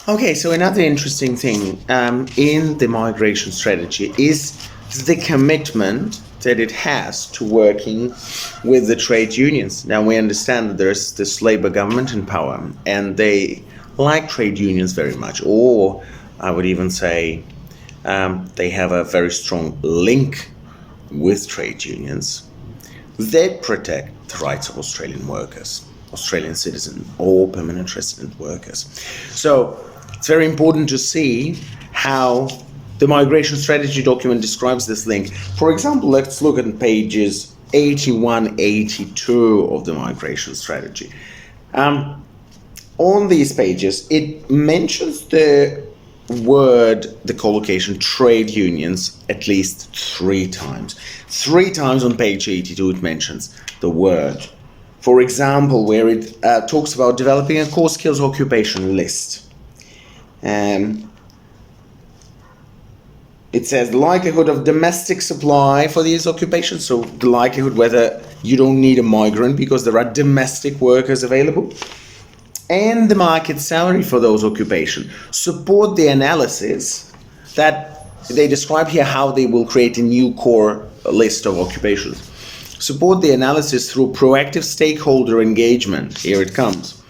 Okay, so another interesting thing in the migration strategy is the commitment that it has to working with the trade unions. Now we understand that there's this Labour government in power and they like trade unions very much, or I would even say they have a very strong link with trade unions. They protect the rights of Australian workers, Australian citizen or permanent resident workers. So it's very important to see how the migration strategy document describes this link. For example, let's look at pages 81, 82 of the migration strategy. On these pages, it mentions the collocation trade unions at least 3 times. 3 times on page 82 it mentions the word. For example, where it talks about developing a core skills occupation list. It says the likelihood of domestic supply for these occupations, so the likelihood whether you don't need a migrant because there are domestic workers available, and the market salary for those occupations support the analysis that they describe here, how they will create a new core list of occupations. Support the analysis through proactive stakeholder engagement, here it comes,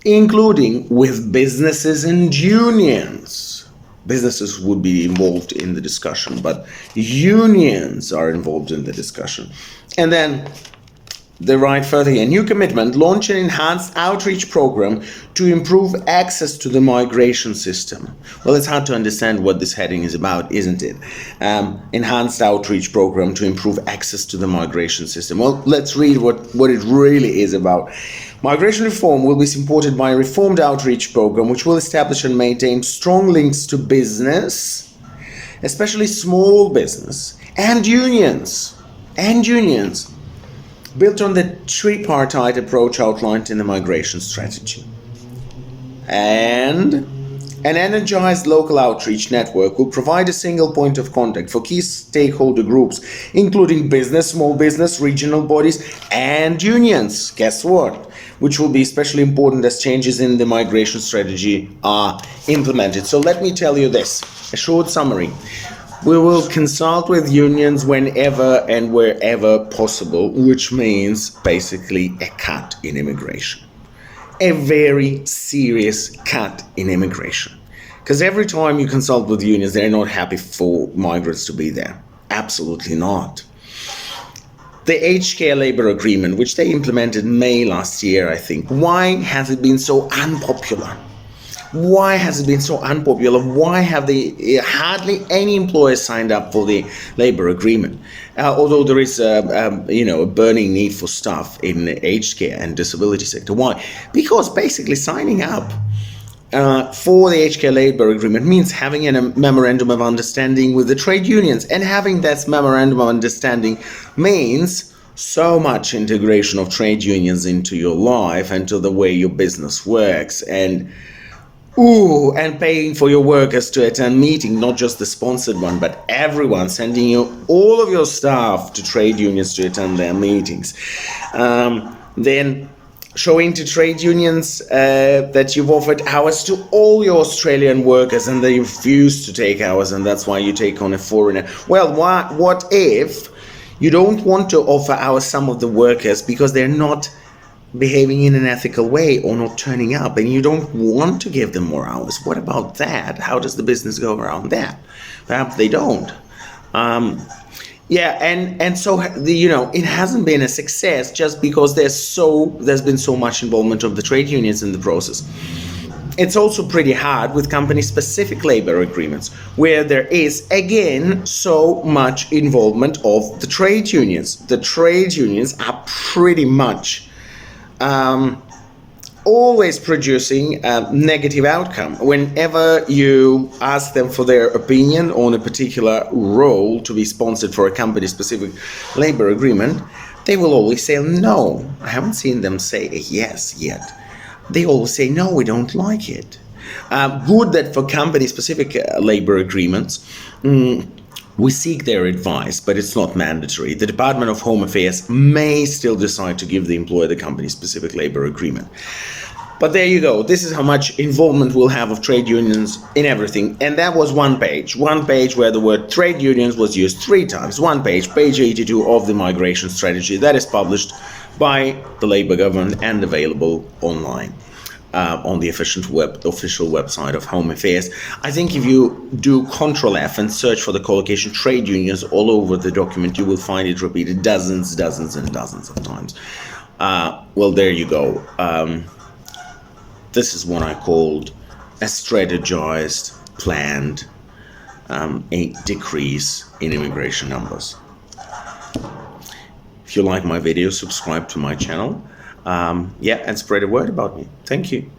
including with businesses and unions. Businesses would be involved in the discussion, but unions are involved in the discussion. And then they write further here, new commitment, launch an enhanced outreach program to improve access to the migration system. Well, it's hard to understand what this heading is about, isn't it? Enhanced outreach program to improve access to the migration system. Well, let's read what it really is about. Migration reform will be supported by a reformed outreach program which will establish and maintain strong links to business, especially small business, and unions, built on the tripartite approach outlined in the migration strategy. And an energized local outreach network will provide a single point of contact for key stakeholder groups, including business, small business, regional bodies, and unions. Guess what? Which will be especially important as changes in the migration strategy are implemented. So let me tell you this, a short summary. We will consult with unions whenever and wherever possible, which means basically a cut in immigration. A very serious cut in immigration. Because every time you consult with unions, they're not happy for migrants to be there. Absolutely not. The aged care labor agreement, which they implemented May last year, I think, why has it been so unpopular? Why has it been so unpopular? Why have hardly any employers signed up for the labor agreement? Although there is a burning need for staff in the aged care and disability sector. Why? Because basically signing up for the aged care labor agreement means having a memorandum of understanding with the trade unions, and having that memorandum of understanding means so much integration of trade unions into your life and to the way your business works, and paying for your workers to attend meeting, not just the sponsored one, but everyone, sending you all of your staff to trade unions to attend their meetings. Then showing to trade unions that you've offered hours to all your Australian workers and they refuse to take hours, and that's why you take on a foreigner. Well, what if you don't want to offer hours some of the workers because they're not behaving in an ethical way or not turning up, and you don't want to give them more hours? What about that? How does the business go around that? Perhaps they don't. So it hasn't been a success just because there's been so much involvement of the trade unions in the process. It's also pretty hard with company-specific labor agreements, where there is, again, so much involvement of the trade unions. The trade unions are pretty much always producing a negative outcome. Whenever you ask them for their opinion on a particular role to be sponsored for a company-specific labor agreement, they will always say no. I haven't seen them say a yes yet. They always say no, we don't like it. Good that for company-specific labor agreements, we seek their advice, but it's not mandatory. The Department of Home Affairs may still decide to give the employer the company-specific labor agreement. But there you go. This is how much involvement we'll have of trade unions in everything. And that was one page where the word trade unions was used 3 times. One page, page 82 of the migration strategy that is published by the Labour government and available online. On the official website of Home Affairs. I think if you do Control F and search for the collocation trade unions all over the document, you will find it repeated dozens and dozens of times. Well, there you go. This is what I called a strategized, planned a decrease in immigration numbers. If you like my video, subscribe to my channel. And spread a word about me. Thank you.